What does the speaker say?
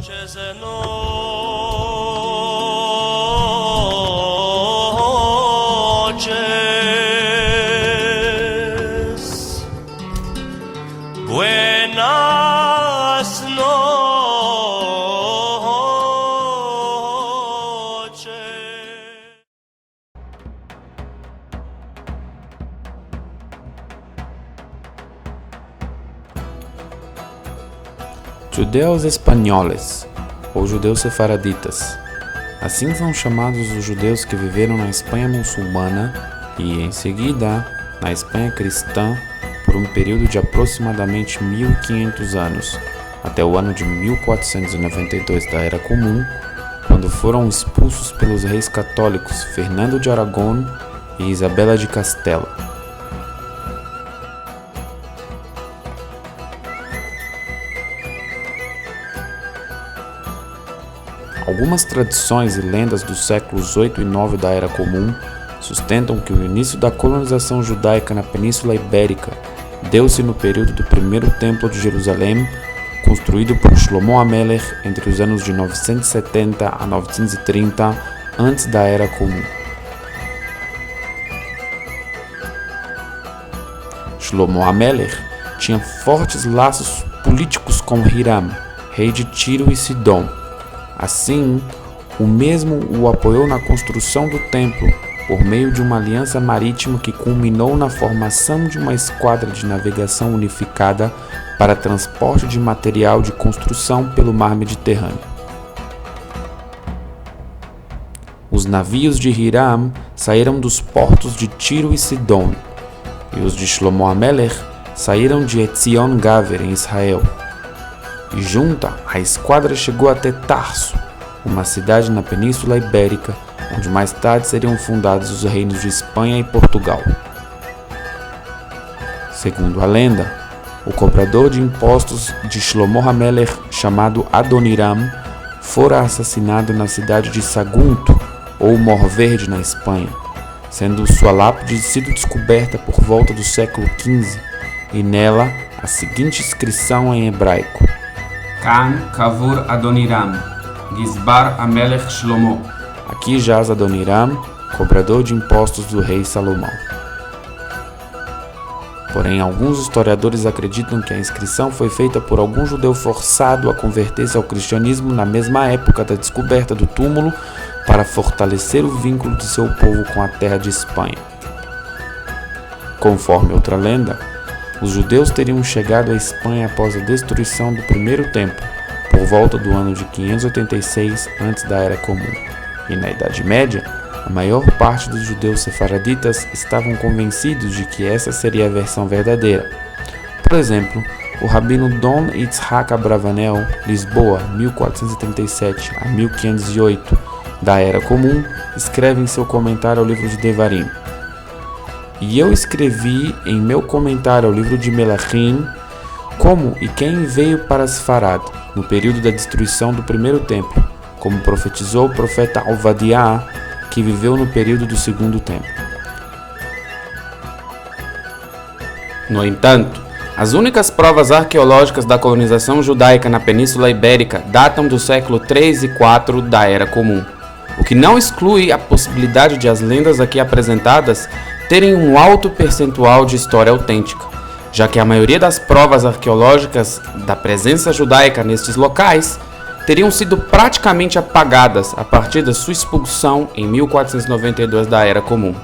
Buenas noches. Judeus espanhóis, ou judeus sefaraditas. Assim são chamados os judeus que viveram na Espanha muçulmana e, em seguida, na Espanha cristã por um período de aproximadamente 1500 anos, até o ano de 1492 da Era Comum, quando foram expulsos pelos reis católicos Fernando de Aragão e Isabela de Castela. Algumas tradições e lendas dos séculos 8 e 9 da Era Comum sustentam que o início da colonização judaica na Península Ibérica deu-se no período do primeiro Templo de Jerusalém, construído por Shlomo HaMelech entre os anos de 970 a 930 antes da Era Comum. Shlomo HaMelech tinha fortes laços políticos com Hiram, rei de Tiro e Sidom. Assim, o mesmo o apoiou na construção do templo por meio de uma aliança marítima que culminou na formação de uma esquadra de navegação unificada para transporte de material de construção pelo mar Mediterrâneo. Os navios de Hiram saíram dos portos de Tiro e Sidom, e os de Shlomo HaMelech saíram de Etzion Gaver, em Israel. E junta, a esquadra chegou até Tarso, uma cidade na Península Ibérica, onde mais tarde seriam fundados os reinos de Espanha e Portugal. Segundo a lenda, o cobrador de impostos de Shlomo HaMelech, chamado Adoniram, fora assassinado na cidade de Sagunto, ou Mor Verde, na Espanha, sendo sua lápide sido descoberta por volta do século XV, e nela a seguinte inscrição em hebraico: Kan Kavur Adoniram, Gizbar HaMelech Shlomo. Aqui jaz Adoniram, cobrador de impostos do rei Salomão. Porém, alguns historiadores acreditam que a inscrição foi feita por algum judeu forçado a converter-se ao cristianismo na mesma época da descoberta do túmulo para fortalecer o vínculo de seu povo com a terra de Espanha. Conforme outra lenda, os judeus teriam chegado à Espanha após a destruição do primeiro templo, por volta do ano de 586 antes da Era Comum. E na Idade Média, a maior parte dos judeus sefaraditas estavam convencidos de que essa seria a versão verdadeira. Por exemplo, o rabino Dom Yitzhak Abravanel, Lisboa, 1437 a 1508, da Era Comum, escreve em seu comentário ao livro de Devarim: E eu escrevi em meu comentário ao livro de Melachim como e quem veio para Sfarad, no período da destruição do primeiro templo, como profetizou o profeta Ovadiah, que viveu no período do segundo templo. No entanto, as únicas provas arqueológicas da colonização judaica na Península Ibérica datam do século 3 e 4 da Era Comum, o que não exclui a possibilidade de as lendas aqui apresentadas terem um alto percentual de história autêntica, já que a maioria das provas arqueológicas da presença judaica nestes locais teriam sido praticamente apagadas a partir da sua expulsão em 1492 da Era Comum.